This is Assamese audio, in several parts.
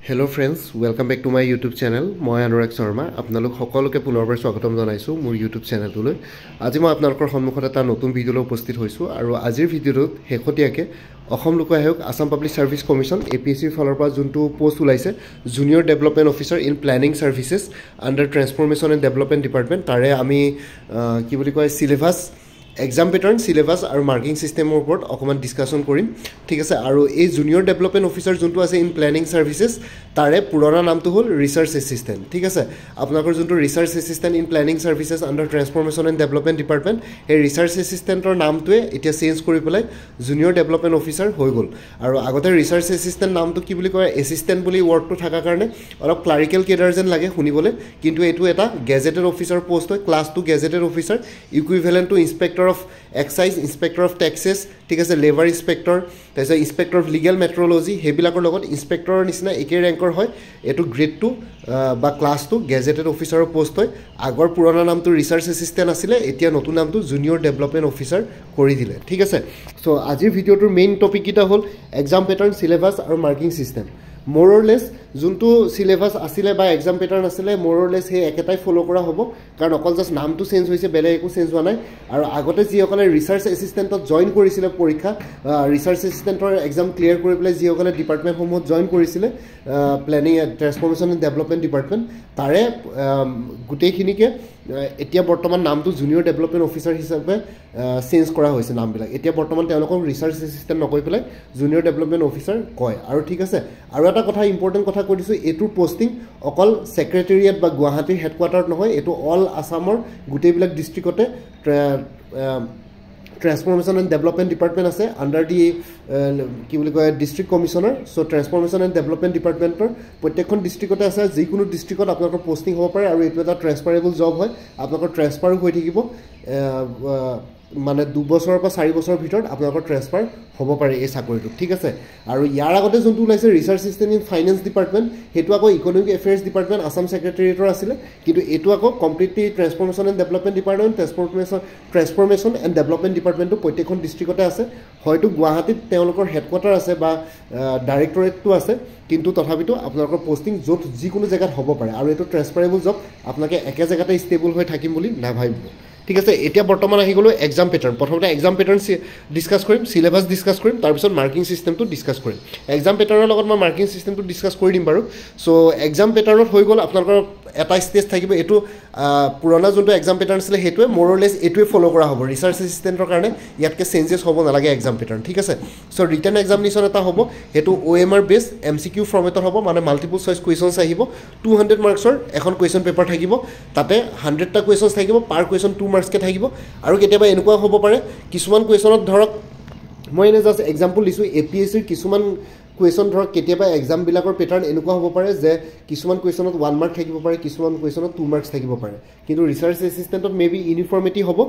Hello friends, welcome back to my YouTube channel. মই অনুৰাগ শৰ্মা আপোনালোক সকলোকে পুনৰবাৰ স্বাগতম জনাইছো মোৰ YouTube চেনেলটোলৈ। আজি মই আপোনালোকৰ সন্মুখত এটা নতুন ভিডিঅলৈ উপস্থিত হৈছো আৰু আজিৰ ভিডিঅ'টোত শেহতীয়াকৈ অসম লোক আয়োগ আসাম পাব্লিক সাৰ্ভিস কমিশন APSCৰ ফালৰ পৰা যোনটো পোষ্ট ওলাইছে junior development officer in planning services under transformation and development department তাৰে আমি কি বুলি কয় সিলেবাস এক্সাম পেটাৰ্ণ সিলেবাস আৰু মাৰ্কিং সিস্টেমৰ ওপৰত অকমান ডিসকাশন কৰিম ঠিক আছে আৰু এই জুনিয়ৰ ডেভেলপমেন্ট অফিচাৰ যোনটো আছে ইন প্ল্যানিং সাৰ্ভিসেস তাৰে পুৰণা নামটো হ'ল ৰিসাৰ্চ এসিস্ট্যান্ট ঠিক আছে আপোনালোকৰ যোনটো research assistant in planning services under transformation and development department এই ৰিসাৰ্চ এসিস্ট্যান্টৰ নামটোৱে এতিয়া চেঞ্জ কৰি পেলাই জুনিয়ৰ ডেভেলপমেন্ট অফিচাৰ হৈ গ'ল আৰু আগতে ৰিসাৰ্চ এসিস্ট্যান্ট নামটো কি বুলি কয় এসিস্ট্যান্ট বুলি ৱৰ্ডটো থাকাৰ কাৰণে অলপ ক্লাৰিকেল কেডাৰ যেন লাগে শুনিবলৈ কিন্তু এটো এটা গেজেটেড অফিচাৰ পোষ্ট হয় class 2 gazetted officer equivalent to inspector of excise inspector of taxes ঠিক আছে লেবাৰ ইন্সপেক্টৰ তাইছে ইন্সপেক্টৰ অফ লিগেল মেট্ৰলজি হেবিলাকৰ লগত ইন্সপেক্টৰৰ নিচিনা একে ৰেংকৰ হয় এটো গ্ৰেড 2 বা ক্লাছ 2 গেজেটেড অফিচাৰৰ পোষ্ট হয় আগৰ পুৰণা নামটো ৰিসাৰ্চ এসিস্ট্যান্ট আছিল এতিয়া নতুন নামটো জুনিয়ৰ ডেভেলপমেন্ট অফিচাৰ কৰি দিলে ঠিক আছে সো আজিৰ ভিডিঅ'টোৰ মেইন টপিক কিটা হ'ল এক্সাম পেটাৰ্ণ সিলেবাস আৰু marking system more or less যোনটো সিলেবাস আছিল বা এক্সাম পেটাৰ্ণ আছিল more or less হে একেটাই ফলো কৰা হ'ব কাৰণ অকল জাস্ট নামটো চেঞ্জ হৈছে বেলেগ একো চেঞ্জ হোৱা নাই আৰু আগতে যিসকলে ৰিসাৰ্চ এসিস্ট্যান্টত জয়েন কৰিছিল পৰীক্ষা ৰিসাৰ্চ এসিস্ট্যান্টৰ এক্সাম ক্লিয়াৰ কৰি পেলাই যিসকলে ডিপাৰ্টমেন্ট সমূহত জয়েন কৰিছিল planning and transformation and development department তাৰে গুটেইখিনিকে এতিয়া বৰ্তমান নামটো জুনিয়ৰ ডেভেলপমেন্ট অফিচাৰ হিচাপে চেঞ্জ কৰা হৈছে নামবিলাক এতিয়া বৰ্তমান তেওঁলোকক ৰিসাৰ্চ এসিস্ট্যান্ট নকৈ পেলাই জুনিয়ৰ ডেভেলপমেন্ট অফিচাৰ কয় আৰু ঠিক আছে আৰু এটা কথা ইম্পৰ্টেন্ট কথা কৈ দিছো এটোৰ পোষ্টিং অকল সেক্ৰেটাৰিয়েট বা গুৱাহাটীৰ হেডকোৱাৰ্টাৰত নহয় এটো অল আসামৰ গুটেইবিলাক ডিস্ট্ৰিক্টতে ট্ৰান্সফৰমেশন এণ্ড ডেভেলপমেন্ট ডিপাৰ্টমেন্ট আছে আন্ডাৰ দি কি বুলি কয় district commissioner so transformation and development ডিপাৰ্টমেন্টৰ প্ৰত্যেকখন ডিস্ট্ৰিক্টতে আছে যিকোনো ডিস্ট্ৰিক্টত আপোনালোকৰ পোষ্টিং হ'ব পাৰে আৰু এটো এটা ট্ৰান্সফাৰেবল জব হয় আপোনালোকৰ ট্ৰান্সফাৰ হৈ থাকিব মানে 2 বছৰৰ পৰা 4 বছৰৰ ভিতৰত আপোনালোকৰ ট্ৰান্সফাৰ হ'ব পাৰে এই চাকৰিটো ঠিক আছে আৰু ইয়াৰ আগতে যোনটো ওলাইছে research assistant in finance department হেতু আকৌ ইকোনমিক এফেয়াৰ্স ডিপাৰ্টমেন্ট আসাম সেক্ৰেটাৰিয়েটৰ আছিল কিন্তু এটো আকৌ completely transformation and development department transformation and development ডিপাৰ্টমেন্টটো প্ৰত্যেকখন ডিস্ট্ৰিক্টতে আছে হয়তো গুৱাহাটীত তেওঁলোকৰ হেডকোৱাৰ্টাৰ আছে বা ডাইৰেক্টৰেটটো আছে কিন্তু তথাপিতো আপোনালোকৰ পোষ্টিং য'ত যিকোনো জায়গাত হ'ব পাৰে আৰু এটো ট্ৰান্সফাৰেবল জব আপোনালোকে একে জায়গাতে ষ্টেবল হৈ থাকিম বুলি নাভাবিব ঠিক আছে এতিয়া বৰ্তমান আহি গলো এক্সাম পেটাৰ্ণ প্ৰথমতে এক্সাম পেটাৰ্ণ ডিসকাস কৰিম সিলেবাস ডিসকাস কৰিম তাৰ পিছত মাৰ্কিং সিস্টেমটো ডিসকাস কৰিম এক্সাম পেটাৰ্ণৰ লগত মই মাৰ্কিং সিস্টেমটো ডিসকাস কৰি দিম বাৰু সো এক্সাম পেটাৰ্ণত হৈ গল আপোনালোকৰ এটা স্টেজ থাকিব এটো পুৰণা যোনটো এক্সাম পেটাৰ্ণ আছিল হেতুৱে more or less এটোৱে ফলো কৰা হ'ব ৰিসাৰ্চ এসিস্ট্যান্টৰ কাৰণে ইয়াতকে চেঞ্জেস হ'ব নালাগে এক্সাম পেটাৰ্ণ ঠিক আছে সো ৰিটেন এক্সামিনেশন এটা হ'ব হেতু OMR বেস MCQ ফৰ্মেটৰ হ'ব মানে মাল্টিপল চইচ কোৱেশ্চনছ আহিব 200 মাৰ্কছৰ এখন কোৱেশ্চন পেপাৰ থাকিব তাতে 100টা কোৱেশ্চনছ থাকিব পাৰ কোৱেশ্চন 2 মাৰ্কছকে থাকিব আৰু কেতিয়াবা এনেকুৱা হ'ব পাৰে কিছুমান কোৱেশ্চনত ধৰক মই এনে জাস্ট এক্সাম্পল দিছো APSCৰ কিছুমান কোৱেশ্চন ধৰক কেতিয়াবা এক্সাম বিলাকৰ পেটাৰ্ণ এনেকুৱা হ'ব পাৰে যে কিছুমান কোৱেশ্চনত 1 মাৰ্ক থাকিব পাৰে কিছুমান কোৱেশ্চনত 2 মাৰ্কছ থাকিব পাৰে কিন্তু ৰিসাৰ্চ এসিস্ট্যান্টত মেবি ইউনিফৰ্মিটি হ'ব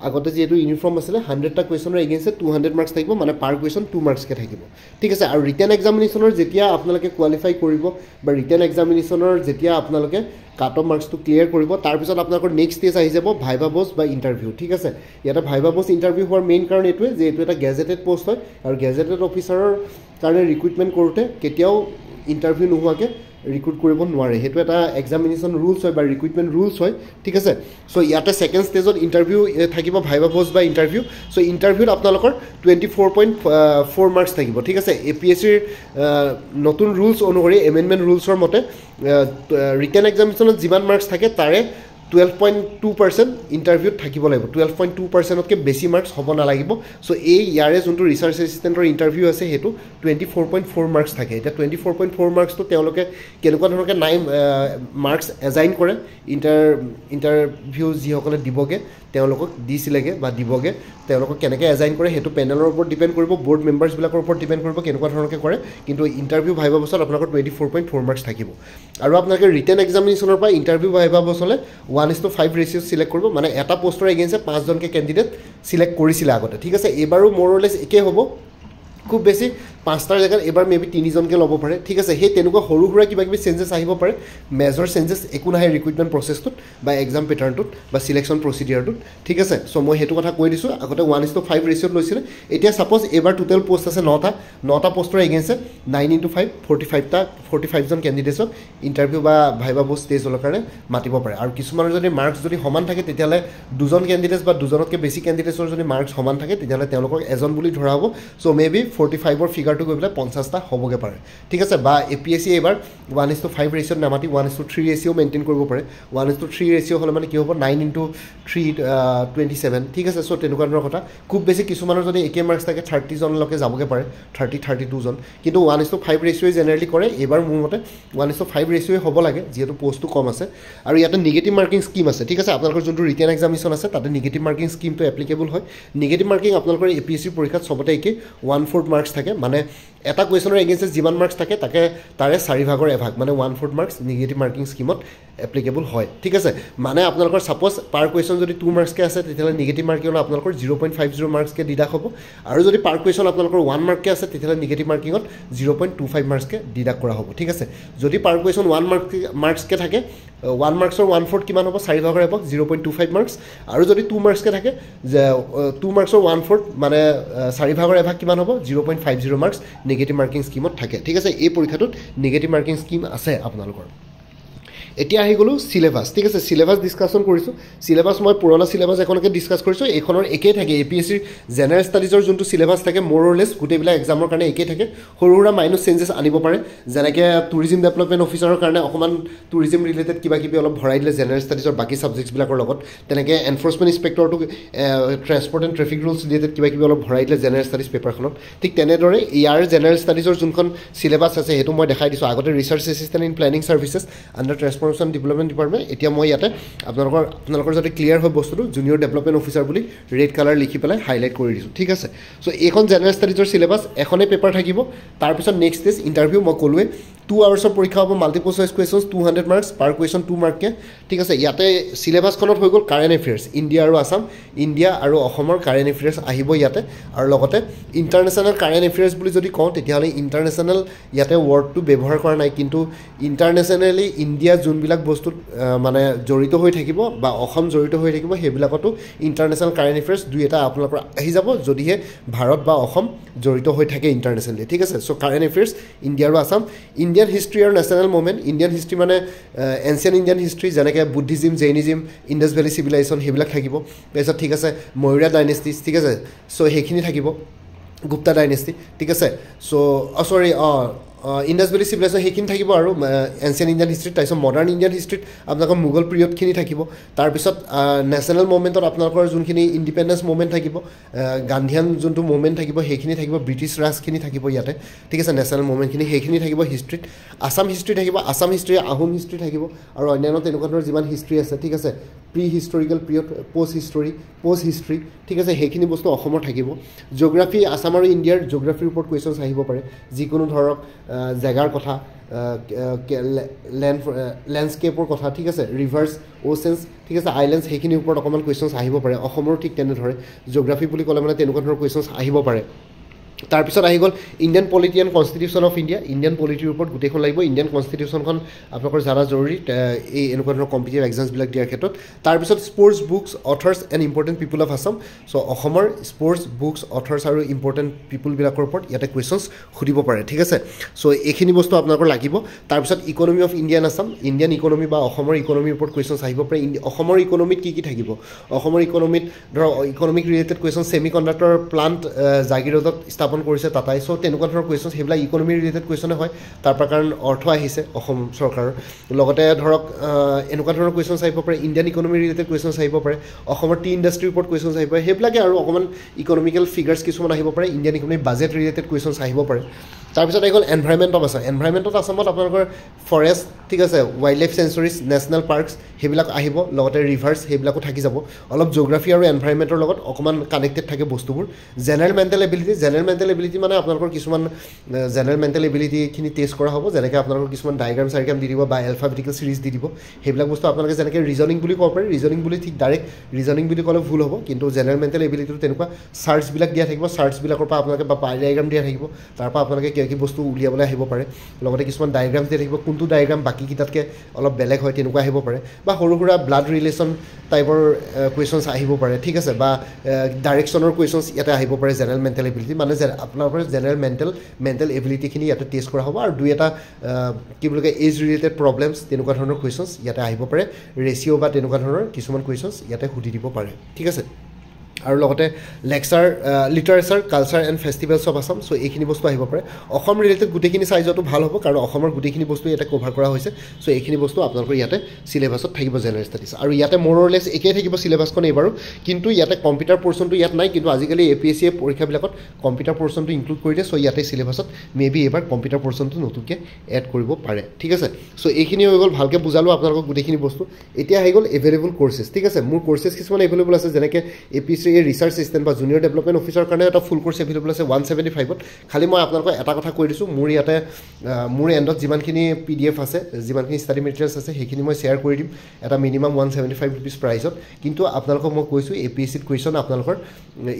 আগতে যেটো ইউনিফৰ্ম আছিল 100টা কোৱেশ্চনৰ এগেইনষ্ট 200 মাৰ্কছ থাকিব মানে পাৰ কোৱেশ্চন 2 মাৰ্কছকে থাকিব ঠিক আছে আৰু ৰিটেন এক্সামিনেশনৰ যেতিয়া আপোনালোকে কোৱালিফাই কৰিব বা ৰিটেন এক্সামিনেশনৰ যেতিয়া আপোনালোকে cut off marks to clear কৰিব তাৰ পিছত আপোনালোকৰ নেক্সট স্টেজ আহি যাব ভাইভা বস বা ইন্টাৰভিউ ঠিক আছে ইয়াতে ভাইভা বস ইন্টাৰভিউ হোৱাৰ মেইন কাৰণ এটোৱে যে এটো এটা গেজেটেড পোষ্ট হয় আৰু গেজেটেড অফিচাৰৰ কাৰণে ৰিক্ৰুটমেন্ট কৰোতে কেতিয়াও ইন্টাৰভিউ নোহোৱাকে ৰিক্ৰুট কৰিব নোৱাৰে হেতু এটা এক্সামিনেশন ৰুলছ হয় বা ৰিক্ৰুটমেন্ট ৰুলছ হয় ঠিক আছে সো ইয়াতে সেকেন্ড স্টেজত ইন্টাৰভিউ থাকিব ভাইভা বস বা ইন্টাৰভিউ সো ইন্টাৰভিউত আপোনালোকৰ 24.4 মাৰ্কস থাকিব ঠিক আছে APSCৰ নতুন ৰুলছ অনুসৰি এমেন্ডমেন্ট ৰুলছৰ মতে ৰিটেন এক্সামিনেশনত যিমান মাৰ্কস থাকে তাৰে 12.2% ইন্টাৰভিউত থাকিব লাগিব 12.2%তকৈ বেছি মাৰ্কস হ'ব নালাগিব সো এই ইয়াৰে যোনটো ৰিসাৰ্চ এসিস্ট্যান্টৰ ইন্টাৰভিউ আছে হেতু 24.4 মাৰ্কস থাকে এটা 24.4 মাৰ্কসটো তেওঁলোকে কেনেকুৱা ধৰণে নাই মাৰ্কস এজাইন কৰে ইন্টাৰভিউ যিসকলে দিবগে তেওঁলোকক দিছিলেগে বা দিবগে তেওঁলোকক কেনেকৈ এজাইন কৰে হেতু পেনেলৰ ওপৰত ডিপেন্ড কৰিব বোৰ্ড মেম্বাৰছ বিলাকৰ ওপৰত ডিপেন্ড কৰিব কেনেকুৱা ধৰণে কৰে কিন্তু ইন্টাৰভিউ ভাইভা বসত আপোনালোকৰ 24.4 মাৰ্কস থাকিব আৰু আপোনালোকে ৰিটেন এক্সামিনেশনৰ পৰা ইন্টাৰভিউ ভাইভা বসলে 1:5 ৰেশিও সিলেক্ট কৰিব মানে এটা পোষ্টৰ এগেইনষ্ট 5 জনকে ক্যান্ডিডেট সিলেক্ট কৰিছিল আগতে ঠিক আছে এবাৰো more or less একে হ'ব খুব বেছি 5টাৰ জেগাত এবাৰ মেবি 3জনকৈ ল'ব পাৰে ঠিক আছে সেই তেনেকুৱা সৰু সুৰা কিবা কিবি চেঞ্জেছ আহিব পাৰে মেজৰ চেঞ্জেছ একো নাহে ৰিক্ৰুইটমেণ্ট প্ৰচেছটোত বা এক্সাম পেটাৰ্ণটোত বা সিলেকশ্যন প্ৰচিডিউৰটোত ঠিক আছে চ' মই সেইটো কথা কৈ দিছোঁ আগতে 1:5 ৰেচিঅ'ত লৈছিলে এতিয়া ছাপ'জ এইবাৰ টোটেল পোষ্ট আছে 9টা পোষ্টৰ এগেইনষ্টে 9x5 45জন কেণ্ডিডেটছক ইণ্টাৰভিউ বা ভাইবা পোষ্ট ষ্টেজৰ কাৰণে মাতিব পাৰে আৰু কিছুমানৰ যদি মাৰ্কছ যদি সমান থাকে তেতিয়াহ'লে 2জন কেণ্ডিডেটছ বা 2জনতকৈ বেছি কেণ্ডিডেটছৰ যদি মাৰ্কছ সমান থাকে তেতিয়াহ'লে তেওঁলোকক এজন বুলি ধৰা হ'ব চ' মেবি 45ৰ ফিগাৰটো গৈ পেলাই 50টা হ'বগৈ পাৰে ঠিক আছে বা APSC এইবাৰ 1:5 ৰেচিঅ'ত নামাতি 1:3 ৰেচিঅ' মেইনটেইন কৰিব পাৰে 1:3 ৰেচিঅ' হ'লে মানে কি হ'ব 9x3 27 ঠিক আছে চ' তেনেকুৱা ধৰণৰ কথা খুব বেছি কিছুমানৰ যদি একে মাৰ্কছ থাকে 30জনলৈকে যাবগৈ পাৰে 32জন কিন্তু 1:5 ৰেচিঅ'ই জেনেৰেলি কৰে এইবাৰ মোৰ মতে 1:5 ৰেচিঅ'ই হ'ব লাগে যিহেতু পোষ্টটো কম আছে আৰু ইয়াতে নিগেটিভ মাৰ্কিং স্কিম আছে ঠিক আছে আপোনালোকৰ যোনটো ৰিটেন এক্সামিনেশ্যন আছে তাতে নিগেটিভ মাৰ্কিং স্কিমটো এপ্লিকেবল হয় নিগেটিভ মাৰ্কিং আপোনালোকৰ APSC পৰীক্ষাত চবতে একেই 1/4 মাৰ্কছ থাকে মানে এটা কুৱেশ্যনৰ এগেইনষ্টে যিমান মাৰ্কছ থাকে তাৰে 4/1 মানে 1/4 মাৰ্কছ নিগেটিভ মাৰ্কিং স্কিমত এপ্লিকেবল হয় ঠিক আছে মানে আপোনালোকৰ ছাপ'জ পাৰ কুৱেশ্যন যদি 2 মাৰ্কছকৈ আছে তেতিয়াহ'লে নিগেটিভ মাৰ্কিঙত আপোনালোকৰ 0.50 মাৰ্কছকৈ ডিডাক্ট হ'ব আৰু যদি পাৰ কুৱেশ্যন আপোনালোকৰ 1 মাৰ্ককৈ আছে তেতিয়াহ'লে নিগেটিভ মাৰ্কিঙত 0.25 মাৰ্কছকৈ ডিডাক্ট কৰা হ'ব ঠিক আছে যদি পাৰ কুৱেশ্যন 1 মাৰ্কছকৈ থাকে 1 মাৰ্কছৰ 1/4 কিমান হ'ব 4/1 0.25 মাৰ্কছ আৰু যদি 2 মাৰ্কছকৈ থাকে 2 মাৰ্কছৰ 1/4 মানে 4/1 কিমান হ'ব 0.50 মাৰ্কছ নিগেটিভ মাৰ্কিং স্কিমত থাকে ঠিক আছে এই পৰীক্ষাটোত নিগেটিভ মাৰ্কিং স্কিম আছে আপোনালোকৰ এতিয়া আহি গ'লো সিলেবাছ ঠিক আছে সিলেবাছ ডিছকাশ্যন কৰিছোঁ সিলেবাছ মই পুৰণা সিলেবাছ এখনকে ডিছকাছ কৰিছোঁ এইখনৰ একেই থাকে APSCৰ জেনেৰেল ষ্টাডিজৰ যোনটো সিলেবাছ থাকে মোৰ অৰ লেছ গোটেইবিলাক এক্সামৰ কাৰণে একেই থাকে সৰু সুৰা মাইনছ চেঞ্জেছ আনিব পাৰে যেনেকৈ টুৰিজিম ডেভেলপমেণ্ট অফিচাৰৰ কাৰণে অকণমান টুৰিজিম ৰিলেটেড কিবা কিবি অলপ ভৰাই দিলে জেনেৰেল ষ্টাডিজৰ বাকী ছাবজেক্টছবিলাকৰ লগত তেনেকৈ এনফৰ্চমেণ্ট ইনস্পেক্টৰটো transport and traffic rules related কিবা কিবি অলপ ভৰাই দিলে জেনেৰেল ষ্টাডিজ পেপাৰখনত ঠিক তেনেদৰে ইয়াৰ জেনেৰেল ষ্টাডিজৰ যোনখন সিলেবাছ আছে সেইটো মই দেখাই দিছোঁ আগতে research assistant in planning services under transformation development department এতিয়া মই ইয়াতে আপোনালোকৰ যাতে ক্লিয়াৰ হয় বস্তুটো জুনিয়ৰ ডেভেলপমেণ্ট অফিচাৰ বুলি ৰেড কালাৰ লিখি পেলাই হাইলাইট কৰি দিছোঁ ঠিক আছে চ' এইখন জেনেৰেল ষ্টাডিজৰ সিলেবাছ এখনেই পেপাৰ থাকিব তাৰপিছত নেক্সট ষ্টেজ ইণ্টাৰভিউ মই ক'লোৱে 2 আৱাৰ্ছৰ পৰীক্ষা হ'ব মাল্টিপল চইচ কুৱেশ্যনছ 200 মাৰ্কছ পাৰ কুৱেশ্যন 2 মাৰ্ককৈ ঠিক আছে ইয়াতে সিলেবাছখনত হৈ গ'ল কাৰেণ্ট এফেয়াৰ্ছ ইণ্ডিয়া আৰু অসমৰ কাৰেণ্ট এফেয়াৰ্ছ আহিব ইয়াতে আৰু লগতে ইণ্টাৰনেশ্যনেল কাৰেণ্ট এফেয়াৰ্ছ বুলি যদি কওঁ তেতিয়াহ'লে ইণ্টাৰনেশ্যনেল ইয়াতে ৱৰ্ডটো ব্যৱহাৰ কৰা নাই কিন্তু ইণ্টাৰনেশ্যনেলি ইণ্ডিয়া যোনবিলাক বস্তুত মানে জড়িত হৈ থাকিব বা অসম জড়িত হৈ থাকিব সেইবিলাকতো ইণ্টাৰনেশ্যনেল কাৰেণ্ট এফেয়াৰ্ছ দুই এটা আপোনালোকৰ আহি যাব যদিহে ভাৰত বা অসম জড়িত হৈ থাকে ইণ্টাৰনেশ্যনেলি ঠিক আছে চ' কাৰেণ্ট এফেয়াৰ্ছ ইণ্ডিয়া আৰু আছাম ইণ্ডিয়ান হিষ্ট্ৰী আৰু নেশ্যনেল মুভমেণ্ট ইণ্ডিয়ান হিষ্ট্ৰী মানে এনচিয়েণ্ট ইণ্ডিয়ান হিষ্ট্ৰী যেনেকৈ বুদ্ধিজিম জৈনিজিম ইণ্ডাছ ভেলী চিভিলাইজেশ্যন সেইবিলাক থাকিব তাৰপিছত ঠিক আছে মৌৰ্য ডাইনেষ্টিজ ঠিক আছে চ' সেইখিনি থাকিব গুপ্তা ডাইনেষ্টি ঠিক আছে চ' ইণ্ডাছ ভেলী চিভিলাইজেশ্যন সেইখিনি থাকিব আৰু এনচিয়েণ্ট ইণ্ডিয়ান হিষ্ট্ৰীত তাৰপিছত মডাৰ্ণ ইণ্ডিয়ান হিষ্ট্ৰীত আপোনালোকৰ মোগল পিৰিয়ডখিনি থাকিব তাৰপিছত নেশ্যনেল মুভমেণ্টত আপোনালোকৰ যোনখিনি ইণ্ডিপেণ্ডেঞ্চ মুভমেণ্ট থাকিব গান্ধীয়ান যোনটো মুভমেণ্ট থাকিব সেইখিনি থাকিব ব্ৰিটিছ ৰাজখিনি থাকিব ইয়াতে ঠিক আছে নেশ্যনেল মুভমেণ্টখিনি সেইখিনি থাকিব হিষ্ট্ৰীত আছাম হিষ্ট্ৰী থাকিব আছাম হিষ্ট্ৰী আহোম হিষ্ট্ৰী থাকিব আৰু অন্যান্য তেনেকুৱা ধৰণৰ যিমান হিষ্ট্ৰী আছে ঠিক আছে pre historical period post history ঠিক আছে সেইখিনি বস্তু অসমৰ থাকিব জিঅ'গ্ৰাফী আছাম আৰু ইণ্ডিয়াৰ জিঅ'গ্ৰাফীৰ ওপৰত কুৱেশ্যনছ আহিব পাৰে যিকোনো ধৰক জেগাৰ কথা লেণ্ডস্কেপৰ কথা ঠিক আছে ৰিভাৰ্ছ অ'চেন্স ঠিক আছে আইলেণ্ডছ সেইখিনিৰ ওপৰত অকণমান কুৱেশ্যনছ আহিব পাৰে অসমৰো ঠিক তেনেদৰে জিঅ'গ্ৰাফী বুলি ক'লে মানে তেনেকুৱা ধৰণৰ কুৱেশ্যনছ আহিব পাৰে তাৰপিছত আহি গ'ল Indian polity and constitution of India Indian পলিটিৰ ওপৰত গোটেইখন লাগিব ইণ্ডিয়ান কনষ্টিটিউশ্যনখন আপোনালোকৰ জানা জৰুৰী এই এনেকুৱা ধৰণৰ কম্পিটিটিভ এক্সামছবিলাক দিয়াৰ ক্ষেত্ৰত তাৰপিছত sports books authors and important people of Assam চ' অসমৰ স্পৰ্টছ বুকছ অথাৰ্ছ আৰু ইম্পৰ্টেণ্ট পিপুলবিলাকৰ ওপৰত ইয়াতে কুৱেশ্যনছ সুধিব পাৰে ঠিক আছে চ' এইখিনি বস্তু আপোনালোকৰ লাগিব তাৰপিছত economy of Indian Assam Indian economy বা অসমৰ ইকনমিৰ ওপৰত কুৱেশ্যনছ আহিব পাৰে অসমৰ ইকনমিত কি থাকিব অসমৰ ইকনমিত ধৰক economic related question semiconductor plant জাগিৰোডত স্থাপন কৰিছে টাটাই চ' তেনেকুৱা ধৰণৰ কুৱেশ্যন সেইবিলাক ইকনমি ৰিলেটেড কুৱেশ্যনে হয় তাৰ পৰা কাৰণ অৰ্থ আহিছে অসম চৰকাৰৰ লগতে ধৰক এনেকুৱা ধৰণৰ কুৱেশ্যনছ আহিব পাৰে ইণ্ডিয়ান ইকনমি ৰিলেটেড কুৱেশ্যনছ আহিব পাৰে অসমৰ টি ইণ্ডাষ্ট্ৰীৰ ওপৰত কুৱেশ্যনছ আহিব পাৰে সেইবিলাকে আৰু অকণমান ইকনমিকেল ফিগাৰ্ছ কিছুমান আহিব পাৰে Indian economy budget related questions আহিব পাৰে তাৰপিছত আহি গ'ল environment of Assam environment of আছামত আপোনালোকৰ ফৰেষ্ট ঠিক আছে wildlife sanctuaries national parks সেইবিলাক আহিব লগতে ৰিভাৰ্ছ সেইবিলাকো থাকি যাব অলপ জিঅ'গ্ৰাফী আৰু এনভাইৰমেণ্টৰ লগত অকণমান কানেক্টেড থাকে বস্তুবোৰ জেনেৰেল মেণ্টেল এবিলিটি মানে আপোনালোকৰ কিছুমান জেনেৰেল মেণ্টেল এবিলিটিখিনি টেষ্ট কৰা হ'ব যেনেকৈ আপোনালোকৰ কিছুমান ডায়েগ্ৰাম চাইগ্ৰাম দি দিব বা এলফাবেটিকেল চিৰিজ দি দিব সেইবিলাক বস্তু আপোনালোকে যেনেকৈ ৰিজনিং বুলি ক'ব পাৰে ৰিজনিং বুলি ঠিক ডাইৰেক্ট ৰিজনিং বুলি ক'লে ভুল হ'ব কিন্তু জেনেৰেল মেণ্টেল এবিলিটিটো তেনেকুৱা চাৰ্টছবিলাক দিয়া থাকিব চাৰ্টছবিলাকৰ পৰা আপোনালোকে বা পাই ডায়েগ্ৰাম দিয়া থাকিব তাৰ পৰা আপোনালোকে কি বস্তু উলিয়াবলৈ আহিব পাৰে লগতে কিছুমান ডায়েগ্ৰাম দিয়া থাকিব কোনটো ডায়েগ্ৰাম বাকীকেইটাতকৈ অলপ বেলেগ হয় তেনেকুৱা আহিব পাৰে বা সৰু সুৰা ব্লাড ৰিলেশ্যন টাইপৰ কুৱেশ্যনছ আহিব পাৰে ঠিক আছে বা ডাইৰেকশ্যনৰ কুৱেশ্যনছ ইয়াতে আহিব পাৰে জেনেৰেল মেণ্টেল এবিলিটি মানে আপোনালোকৰ জেনেৰেল মেণ্টেল এবিলিটিখিনি ইয়াতে টেষ্ট কৰা হ'ব আৰু দুই এটা কি বুলি কয় এজ ৰিলেটেড প্ৰব্লেমছ তেনেকুৱা ধৰণৰ কুৱেশ্যনছ ইয়াতে আহিব পাৰে ৰেচিঅ' বা তেনেকুৱা ধৰণৰ কিছুমান কুৱেশ্যনছ ইয়াতে সুধি দিব পাৰে ঠিক আছে আৰু লগতে lecture literature culture and festivals of Assam চ' এইখিনি বস্তু আহিব পাৰে অসম ৰিলেটেড গোটেইখিনি চাই যোৱাটো ভাল হ'ব কাৰণ অসমৰ গোটেইখিনি বস্তু ইয়াতে কভাৰ কৰা হৈছে চ' এইখিনি বস্তু আপোনালোকৰ ইয়াতে চিলেবাছত থাকিব জেনেৰেল ষ্টাডিজ আৰু ইয়াতে মৰলেছ একেই থাকিব চিলেবাছখন এইবাৰো কিন্তু ইয়াতে কম্পিউটাৰ পৰ্চনটো ইয়াত নাই কিন্তু আজিকালি APSC পৰীক্ষাবিলাকত কম্পিউটাৰ পৰ্চনটো ইনক্লুড কৰি দিয়ে চ' ইয়াতে চিলেবাছত মেবি এইবাৰ কম্পিউটাৰ পৰ্চনটো নতুনকৈ এড কৰিব পাৰে ঠিক আছে চ' এইখিনি হৈ গ'ল ভালকৈ বুজালোঁ আপোনালোকক গোটেইখিনি বস্তু এতিয়া আহি গ'ল এভেইলেবল কৰ্চেছ ঠিক আছে মোৰ কৰ্চেছ কিছুমান এভেইলেবল আছে যেনেকৈ APSC ৰিচাৰ্চ এচিষ্টেণ্ট বা জুনিয়ৰ ডেভেলপমেণ্ট অফিচাৰৰ কাৰণে এটা ফুল কোৰ্চ এভেইলেবল আছে 175ত খালি মই আপোনালোকক এটা কথা কৈ দিছোঁ মোৰ ইয়াতে মোৰ এণ্ডত যিমানখিনি PDF আছে যিমানখিনি ষ্টাডি মেটেৰিয়েলছ আছে সেইখিনি মই শ্বেয়াৰ কৰি দিম এটা মিনিমাম 175 ৰুপিজ প্ৰাইজত কিন্তু আপোনালোকক মই কৈছোঁ APSCত কুৱেশ্যন আপোনালোকৰ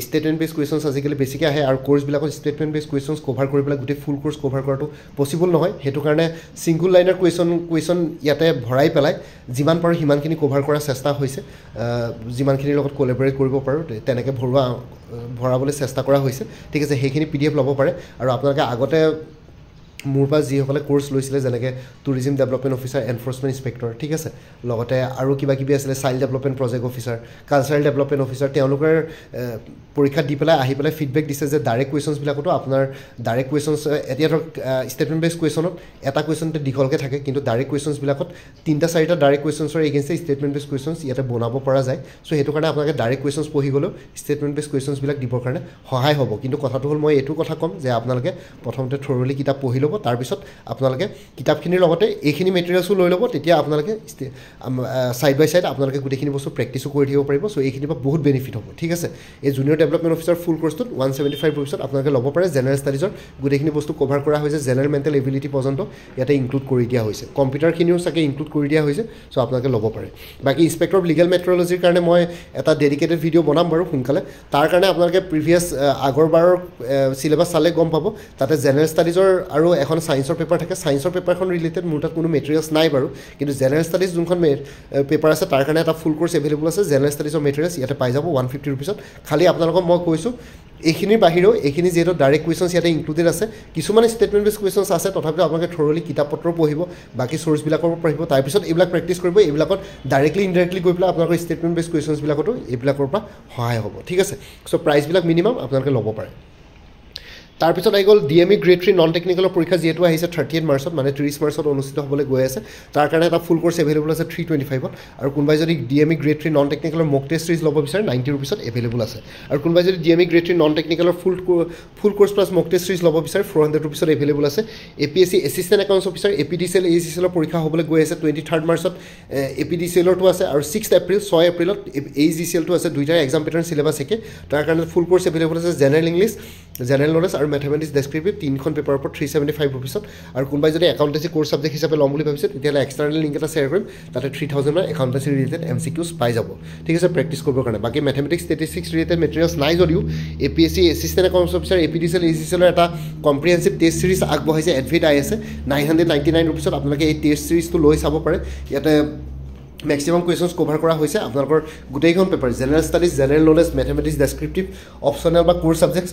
ষ্টেটমেণ্ট বেছ কুৱেশ্যনছ আজিকালি বেছিকৈ আহে আৰু কোৰ্চবিলাকত ষ্টেটমেণ্ট বেছ কুৱেশ্যনছ কভাৰ কৰি পেলাই গোটেই ফুল কোৰ্চ কভাৰ কৰাটো পচিবল নহয় সেইটো কাৰণে ছিংগুল লাইনৰ কুৱেশ্যন ইয়াতে ভৰাই পেলাই যিমান পাৰোঁ সিমানখিনি কভাৰ কৰাৰ চেষ্টা হৈছে যিমানখিনিৰ লগত কোলেবৰেট কৰিব পাৰোঁ তেনেকৈ ভৰাবলৈ চেষ্টা কৰা হৈছে ঠিক আছে সেইখিনি PDF ল'ব পাৰে আৰু আপোনালোকে আগতে মোৰ পৰা যিসকলে কোৰ্চ লৈছিলে যেনেকৈ tourism development officer enforcement inspector ঠিক আছে লগতে আৰু কিবা কিবি আছিলে child development project officer cultural development officer তেওঁলোকৰ পৰীক্ষা দি পেলাই আহি পেলাই ফিডবেক দিছে যে ডাইৰেক্ট কুৱেশ্যনছবিলাকতো আপোনাৰ ডাইৰেক্ট কুৱেশ্যনছ এতিয়া ধৰক ষ্টেটমেণ্ট বেছ কুৱেশ্যনত এটা কুৱেশ্যনতে দীঘলকৈ থাকে কিন্তু ডাইৰেক্ট কুৱেশ্যনছবিলাকত 3-4টা ডাইৰেক্ট কুৱেশ্যনছৰ এগেইনষ্টে ষ্টেটমেণ্ট বেছ কুৱেশ্যনছ ইয়াতে বনাব পৰা যায় চ' সেইটো কাৰণে আপোনালোকে ডাইৰেক্ট কুৱেশ্যনছ পঢ়ি গ'লেও ষ্টেটমেণ্ট বেছ কুৱেশ্যনছবিলাক দিবৰ কাৰণে সহায় হ'ব কিন্তু কথাটো হ'ল মই এইটো কথা ক'ম যে আপোনালোকে প্ৰথমতে থৰলি কিতাপ পঢ়ি ল'ব তাৰপিছত আপোনালোকে কিতাপখিনিৰ লগতে এইখিনি মেটেৰিয়েলছো লৈ ল'ব তেতিয়া আপোনালোকে ছাইড বাই ছাইড আপোনালোকে গোটেইখিনি বস্তু প্ৰেক্টিছো কৰি থাকিব পাৰিব চ' এইখিনিৰ পৰা বহুত বেনিফিট হ'ব ঠিক আছে এই জুনিয়ৰ ডেভেলপমেণ্ট অফিচাৰ ফুল কোৰ্চটোত 175 ৰুপিছত আপোনালোকে ল'ব পাৰে জেনেৰেল ষ্টাডিজৰ গোটেইখিনি বস্তু কভাৰ কৰা হৈছে জেনেৰেল মেণ্টেল এবিলিটি পৰ্যন্ত ইয়াতে ইনক্লুড কৰি দিয়া হৈছে কম্পিউটাৰখিনিও চাগে ইনক্লুড কৰি দিয়া হৈছে চ' আপোনালোকে ল'ব পাৰে বাকী ইনস্পেক্টৰ অফ লিগেল মেট্ৰলজিৰ কাৰণে মই এটা ডেডিকেটেড ভিডিঅ' বনাম বাৰু সোনকালে তাৰ কাৰণে আপোনালোকে প্ৰিভিয়াছ আগৰবাৰৰ চিলেবাছ চালে গম পাব তাতে জেনেৰেল ষ্টাডিজৰ আৰু এখন ছায়েন্সৰ পেপাৰ থাকে ছায়েন্সৰ পেপাৰখন ৰিলেটেড মোৰ তাত কোনো মেটেৰিয়েলছ নাই বাৰু কিন্তু জেনেৰেল ষ্টাডিজ যোনখন পেপাৰ আছে তাৰ কাৰণে এটা ফুল কোৰ্চ এভেইলেবল আছে জেনেৰেল ষ্টাডিজৰ মেটেৰিয়েলছ ইয়াতে পাই যাব 150 ৰুপিছত খালি আপোনালোকক মই কৈছোঁ এইখিনিৰ বাহিৰেও এইখিনি যিহেতু ডাইৰেক্ট কুৱেশ্যনছ ইয়াতে ইনক্লুডেড আছে কিছুমান ষ্টেটমেণ্ট বেছ কুৱেশ্যনছ আছে তথাপিও আপোনালোকে থৰলি কিতাপ পত্ৰও পঢ়িব বাকী চ'ৰ্চবিলাকৰ পৰা পঢ়িব তাৰপিছত এইবিলাক প্ৰেক্টিছ কৰিব এইবিলাকত ডাইৰেক্টলি ইনডাইৰেক্টলি গৈ পেলাই আপোনালোকৰ ষ্টেটমেণ্ট বেছ কুৱেশ্যনছবিলাকতো এইবিলাকৰ পৰা সহায় হ'ব ঠিক আছে চ' প্ৰাইচবিলাক মিনিমাম আপোনালোকে ল'ব পাৰে তাৰপিছত আহি গ'ল DME গ্ৰেড 3 নন টেকনিকেলৰ পৰীক্ষা যিহেতু আহিছে 38 মাৰ্চত মানে 30 মাৰ্চত অনুষ্ঠিত হ'বলৈ গৈ আছে তাৰ কাৰণে এটা ফুল কোৰ্চ এভেইলেবল আছে 325ত আৰু কোনোবাই যদি DME গ্ৰেড 3 নন টেকনিকেলৰ মক টেষ্ট চিৰিজ ল'ব বিচাৰে 90 ৰুপিছত এভেইলেবল আছে আৰু কোনোবাই যদি DME গ্ৰেড 3 নন টেকনিকেলৰ ফুল কোৰ্চ প্লাছ মক টেষ্ট চিৰিজ ল'ব বিচাৰে 400 ৰুপিছত এভেইলেবল আছে APSC assistant accounts officer APDCL ACCL পৰীক্ষা হ'বলৈ গৈ আছে 23 মাৰ্চত APDCLৰটো আছে আৰু 6 এপ্ৰিল 6 এপ্ৰিলত ACCLটো আছে দুইটাৰ এক্সাম পেটাৰ্ণ চিলেবাছ একে তাৰ কাৰণে ফুল কোৰ্চ এভেইলেবল আছে জেনেৰেল ইংলিছ জেনেৰেল নলেজ আৰু মেথমেটিক্স ডেছক্ৰিপটিভ 3খন পেপাৰৰ ওপৰত 375 ৰুপিছত আৰু কোনোবাই যদি একাউণ্টেঞ্চি কোৰ্চ ছাবজেক্ট হিচাপে ল'ম বুলি ভাবিছে তেতিয়াহ'লে এক্সটাৰ্নেল লিংক এটা শ্বেয়াৰ কৰিম তাতে 3000 মান একাউণ্টেঞ্চি ৰিলেটেড MCQs পাই যাব ঠিক আছে প্ৰেক্টিছ কৰিবৰ কাৰণে বাকী মেথমেটিক্স ষ্টেটিষ্টিক্স ৰিলেটেড মেটেৰিয়েলছ নাই যদিও APSC assistant accounts officer APDCL ACCLৰ এটা কম্প্ৰিহেনচিভ টেষ্ট চিৰিজ আগবঢ়াইছে এডভিট IS 999 ৰুপিছত আপোনালোকে এই টেষ্ট চিৰিজটো লৈ চাব পাৰে ইয়াতে মেক্সিমাম কুৱেশ্যনছ কভাৰ কৰা হৈছে আপোনালোকৰ গোটেইখন paper general studies general knowledge mathematics descriptive optional বা course subjects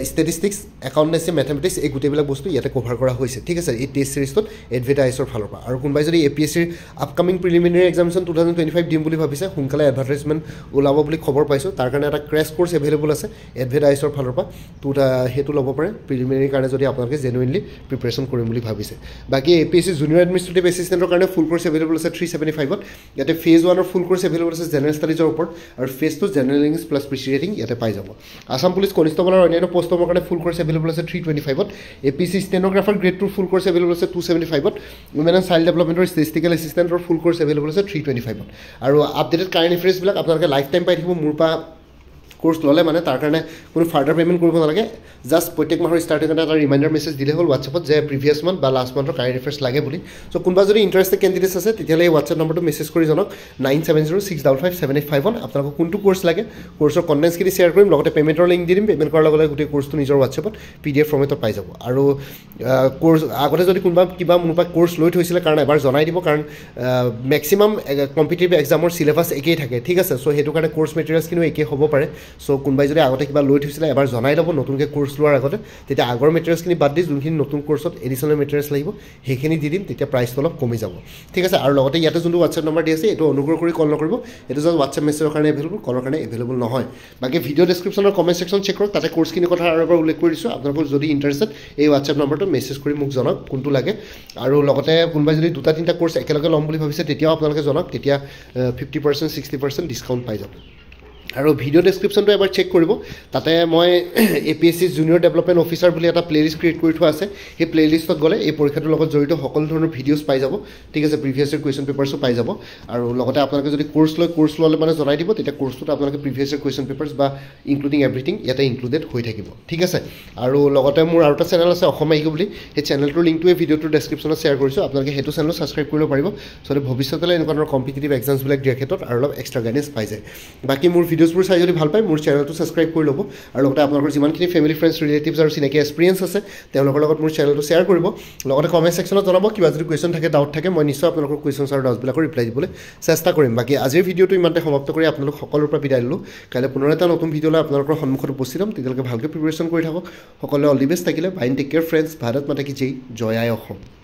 statistics accountancy mathematics এই গোটেইবিলাক বস্তু ইয়াতে কভাৰ কৰা হৈছে ঠিক আছে এই টেষ্ট চিৰিজটোত এডভিট ISৰ ফালৰ পৰা আৰু কোনোবাই যদি APSCৰ আপকামিং প্ৰিলিমিনেৰী এক্সামিনেশ্যন 2025 দিম বুলি ভাবিছে সোনকালে এডভাৰটাইজমেণ্ট ওলাব বুলি খবৰ পাইছোঁ তাৰ কাৰণে এটা ক্ৰেছ কোৰ্চ এভেইলেবল আছে এডভিট ISৰ ফালৰ পৰা সেইটো ল'ব পাৰে প্ৰিলিমিনেৰীৰ কাৰণে যদি আপোনালোকে জেনুইনলি প্ৰিপেৰেশ্যন কৰিম বুলি ভাবিছে বাকী APSC জুনিয়ৰ এডমিনিষ্ট্ৰেটিভ এছিষ্টেণ্টৰ কাৰণে ফুল কোৰ্চ এভেইলেবল আছে 375ত ইয়াতে ফেজ 1 ফুল কোৰ্ছ এভেইলেবল আছে জেনেৰেল ষ্টাডিজৰ ওপৰত আৰু phase 2 general English plus precis writing ইয়াতে পাই যাব আসাম পুলিচ কনষ্টেবল আৰু অন্যান্য পোষ্টৰ কাৰণে ফুল কোৰ্ছ এভেইলেবল আছে 325 ত APC stenographer grade 2 full course available আছে 275 ত উমেন এণ্ড চাইল্ড ডেভেলপমেণ্টৰ ষ্টেটিষ্টিকেল এছিষ্টেণ্টৰ ফুল কোৰ্ছ এভেইলেবল আছে 325 ত আৰু আপডেটেড কাৰেণ্ট এফেয়াৰ্ছ বিলাক আপোনালোকে লাইফ টাইম পাই থাকিব মোৰ পৰা কোৰ্ছ ল'লে মানে তাৰ কাৰণে কোনো ফাৰ্ডাৰ পে'মেণ্ট কৰিব নালাগে জাষ্ট প্ৰত্যেক মাহৰ ষ্টাৰ্টিঙতে এটা ৰিমাইণ্ডাৰ মেছেজ দিলে হ'ল হোৱাটছএপত যে প্ৰিভিয়াছ মান্থ বা লাষ্ট মান্থৰ কাৰেণ্ট এফেয়াৰ্ছ লাগে বুলি চ' কোনোবা যদি ইণ্টাৰেষ্টেড কেণ্ডিডেটছ আছে তেতিয়াহ'লে এই হোৱাটছএপ নম্বৰটো মেছেজ কৰি জনাওক 9706557851 আপোনালোকক কোনটো কোৰ্ছ লাগে কোৰ্ছৰ কণ্টেণ্টছখিনি শ্বেয়াৰ কৰিম লগতে পে'মেণ্টৰ লিংক দি দিম পে'মেণ্ট কৰাৰ লগে লগে গোটেই কোৰ্ছটো নিজৰ হোৱাটছএপত PDF ফৰ্মেটত পাই যাব আৰু কোৰ্ছ আগতে যদি কোনোবা কিবা মোৰ পৰা কোৰ্ছ লৈ থৈছিলে কাৰণ এবাৰ জনাই দিব কাৰণ মেক্সিমাম কম্পিটিটিভ এক্সামৰ চিলেবাছ একেই থাকে ঠিক আছে চ' সেইটো কাৰণে কোৰ্ছ মেটেৰিয়েলছখিনিও একেই হ'ব পাৰে চ' কোনোবাই যদি আগতে কিবা লৈ থৈছিলে এবাৰ জনাই ল'ব নতুনকৈ কোৰ্ছ লোৱাৰ আগতে তেতিয়া আগৰ মেটেৰিয়েলছখিনি বাদ দি যোনখিনি নতুন কোৰ্ছত এডিশ্যনেল মেটেৰিয়েলছ লাগিব সেইখিনি দি দিম তেতিয়া প্ৰাইচটো অলপ কমি যাব ঠিক আছে আৰু লগতে ইয়াতে যোনটো হোৱাটছএপ নম্বৰ দি আছে এইটো অনুগ্ৰহ কৰি কল নকৰিব এইটো জাষ্ট হোৱাটছএপ মেছেজৰ কাৰণে এভেইলেবল কলৰ কাৰণে এভেইলেবল নহয় বাকী ভিডিঅ' ডেছক্ৰিপশ্যনৰ কমেণ্ট ছেকশ্যন চেক কৰক তাতে কোৰ্ছখিনিৰ কথা আৰু এবাৰ উল্লেখ কৰি দিছোঁ আপোনালোকৰ যদি ইণ্টাৰেষ্টেড এই হোৱাটছএপ নম্বৰটো মেছেজ কৰি মোক জনাওক কোনটো লাগে আৰু লগতে কোনোবাই যদি 2-3টা কোৰ্ছ একেলগে ল'ম বুলি ভাবিছে তেতিয়াও আপোনালোকে জনাওক তেতিয়া 50% 60% ডিছকাউণ্ট পাই যাব আৰু ভিডিঅ' ডেছক্ৰিপশ্যনটো এবাৰ চেক কৰিব তাতে মই APSC জুনিয়ৰ ডেভেলপমেণ্ট অফিচাৰ বুলি এটা প্লেলিষ্ট ক্ৰিয়েট কৰি থোৱা আছে সেই প্লেলিষ্টত গ'লে এই পৰীক্ষাটোৰ লগত জড়িত সকলো ধৰণৰ ভিডিঅ'ছ পাই যাব ঠিক আছে প্ৰিভিয়াছ ইয়েৰ কুৱেশ্যন পেপাৰ্ছো পাই যাব আৰু লগতে আপোনালোকে যদি কোৰ্ছ ল'লে মানে জনাই দিব তেতিয়া কোৰ্ছটোত আপোনালোকে প্ৰিভিয়াছ ইয়েৰ কুৱেশ্যন পেপাৰ্ছ বা ইনক্লুডিং এভৰিথিং ইয়াতে ইনক্লুডেড হৈ থাকিব ঠিক আছে আৰু লগতে মোৰ আৰু এটা চেনেল আছে অসম আইকিউ বুলি সেই চেনেলটোৰ লিংকটোৱে ভিডিঅ'টোৰ ডেছক্ৰিপশ্যনত শ্বেয়াৰ কৰিছোঁ আপোনালোকে সেইটো চেনেলো ছাবস্ক্ৰাইব কৰিব পাৰিব চ' ভৱিষ্যতলৈ এনেকুৱা ধৰণৰ কম্পিটিটিভ এক্সামছবিলাক দিয়াৰ ক্ষেত্ৰত আৰু অলপ এক্সট্ৰা গাইডেঞ্চ পাই যায় বাকী মোৰ ভিডিঅ'ছবোৰ চাই যদি ভাল পায় মোৰ চেনেলটো ছাবস্ক্ৰাইব কৰি ল'ব আৰু লগতে আপোনালোকৰ যিমানখিনি ফেমিলি ফ্ৰেণ্ডছ ৰিলেটিভছ আৰু চিনাকি এক্সপিৰিয়েঞ্চ আছে তেওঁলোকৰ লগত মোৰ চেনেলটো শ্বেয়াৰ কৰিব লগতে কমেণ্ট ছেকশ্যনত জনাব কিবা যদি কুৱেশ্যন থাকে ডাউট থাকে মই নিশ্চয় আপোনালোকৰ কুৱেশ্যনছ আৰু ডাউটছবিলাকৰ ৰিপ্লাই দিবলৈ চেষ্টা কৰিম বাকী আজিৰ ভিডিঅ'টো ইমানতে সমাপ্ত কৰি আপোনালোক সকলোৰ পৰা বিদায় দিলোঁ কাইলৈ পুনৰ এটা নতুন ভিডিঅ'লৈ আপোনালোকৰ সন্মুখত উপস্থিত হ'ম তেতিয়ালৈকে ভালকৈ প্ৰিপেৰেশ্যন কৰি থাকক সকলোৱে অল দি বেষ্ট থাকিলে bye take care friends Bharat মাতা কি জয় আই অসম